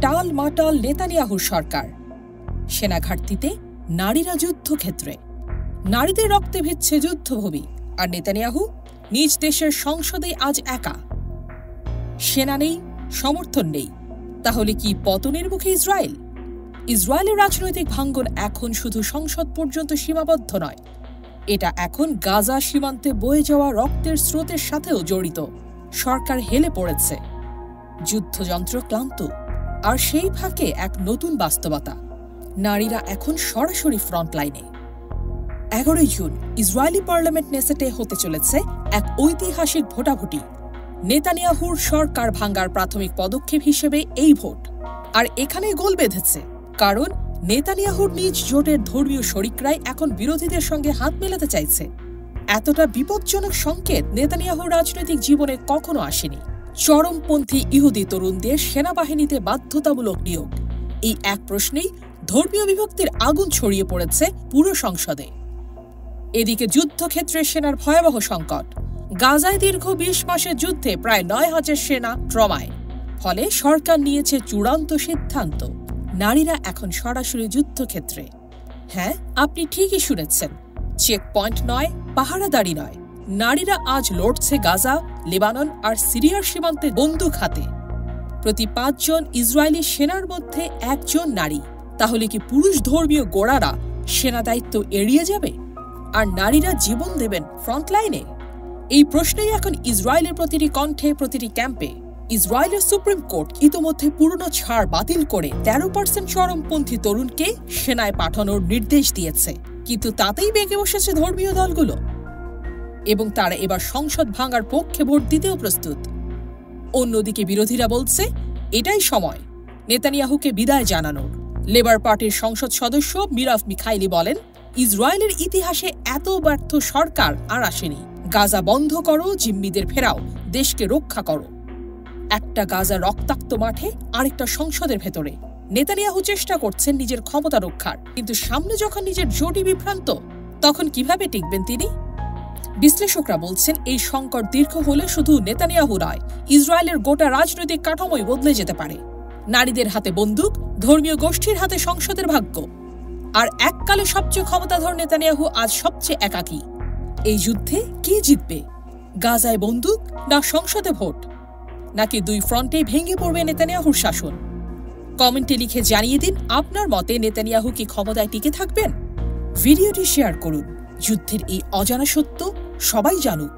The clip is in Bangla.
টাল মাটাল নেতানিয়াহুর সরকার। সেনা ঘাটতিতে, নারীরা যুদ্ধক্ষেত্রে, নারীদের রক্তে ভিজছে যুদ্ধভূমি, আর নেতানিয়াহু নিজ দেশের সংসদে আজ একা। সেনা নেই, সমর্থন নেই। তাহলে কি পতনের মুখে ইসরায়েল? ইসরায়েলের রাজনৈতিক ভাঙ্গন এখন শুধু সংসদ পর্যন্ত সীমাবদ্ধ নয়, এটা এখন গাজা সীমান্তে বয়ে যাওয়া রক্তের স্রোতের সাথেও জড়িত। সরকার হেলে পড়েছে, যুদ্ধযন্ত্র ক্লান্ত, আর সেই ফাঁকে এক নতুন বাস্তবতা, নারীরা এখন সরাসরি ফ্রন্টলাইনে। 11 জুন ইসরায়েলি পার্লামেন্ট নেসেটে হতে চলেছে এক ঐতিহাসিক ভোটাভুটি। নেতানিয়াহুর সরকার ভাঙ্গার প্রাথমিক পদক্ষেপ হিসেবে এই ভোট। আর এখানেই গোল বেঁধেছে, কারণ নেতানিয়াহুর নিজ জোটের ধর্মীয় শরিকরাই এখন বিরোধীদের সঙ্গে হাত মেলাতে চাইছে। এতটা বিপজ্জনক সংকেত নেতানিয়াহুর রাজনৈতিক জীবনে কখনো আসেনি। চরমপন্থী ইহুদি তরুণদের সেনাবাহিনীতে বাধ্যতামূলক নিয়োগ, এই এক প্রশ্নেই ধর্মীয় বিভক্তির আগুন ছড়িয়ে পড়েছে পুরো সংসদে। এদিকে যুদ্ধক্ষেত্রে সেনার ভয়াবহ সংকট। গাজায় দীর্ঘ 20 মাসের যুদ্ধে প্রায় 9000 সেনা ট্রমায়। ফলে সরকার নিয়েছে চূড়ান্ত সিদ্ধান্ত, নারীরা এখন সরাসরি যুদ্ধক্ষেত্রে। হ্যাঁ, আপনি ঠিকই শুনেছেন, চেক পয়েন্ট নয়, পাহারাদারি নয়, নারীরা আজ লড়ছে গাজা, লেবানন আর সিরিয়ার সীমান্তে বন্দুক হাতে। প্রতি 5 জন ইসরায়েলি সেনার মধ্যে 1 জন নারী। তাহলে কি পুরুষ ধর্মীয় গোড়ারা সেনা দায়িত্ব এড়িয়ে যাবে আর নারীরা জীবন দেবেন ফ্রন্টলাইনে? এই প্রশ্নেই এখন ইসরায়েলের প্রতিটি কণ্ঠে, প্রতিটি ক্যাম্পে। ইসরায়েলের সুপ্রিম কোর্ট ইতোমধ্যে পুরনো ছাড় বাতিল করে 13% চরমপন্থী তরুণকে সেনায় পাঠানোর নির্দেশ দিয়েছে, কিন্তু তাতেই বেঁকে বসেছে ধর্মীয় দলগুলো, এবং তারা এবার সংসদ ভাঙার পক্ষে ভোট দিতেও প্রস্তুত। অন্যদিকে বিরোধীরা বলছে এটাই সময় নেতানিয়াহুকে বিদায় জানানোর। লেবার পার্টির সংসদ সদস্য মিরাভ মিখাইলি বলেন, ইসরায়েলের ইতিহাসে এত ব্যর্থ সরকার আর আসেনি। গাজা বন্ধ করো, জিম্মিদের ফেরাও, দেশকে রক্ষা করো। একটা গাজা রক্তাক্ত মাঠে, আরেকটা সংসদের ভেতরে। নেতানিয়াহু চেষ্টা করছেন নিজের ক্ষমতা রক্ষার, কিন্তু সামনে যখন নিজের জোটই বিভ্রান্ত, তখন কিভাবে টিকবেন তিনি? বিশ্লেষকরা বলছেন, এই সংকট দীর্ঘ হলে শুধু নেতানিয়াহু নয়, ইসরায়েলের গোটা রাজনৈতিক কাঠামোই বদলে যেতে পারে। নারীদের হাতে বন্দুক, ধর্মীয় গোষ্ঠীর হাতে সংসদের ভাগ্য। আর এককালে সবচেয়ে ক্ষমতাধর নেতানিয়াহু আজ সবচেয়ে একাকী। এই যুদ্ধে কে জিতবে? গাজায় বন্দুক না সংসদে ভোট? নাকি দুই ফ্রন্টেই ভেঙে পড়বে নেতানিয়াহুর শাসন? কমেন্টে লিখে জানিয়ে দিন আপনার মতে নেতানিয়াহু কি ক্ষমতায় টিকে থাকবেন? ভিডিওটি শেয়ার করুন। যুদ্ধের এই অজানা সত্য সবাই জানুক।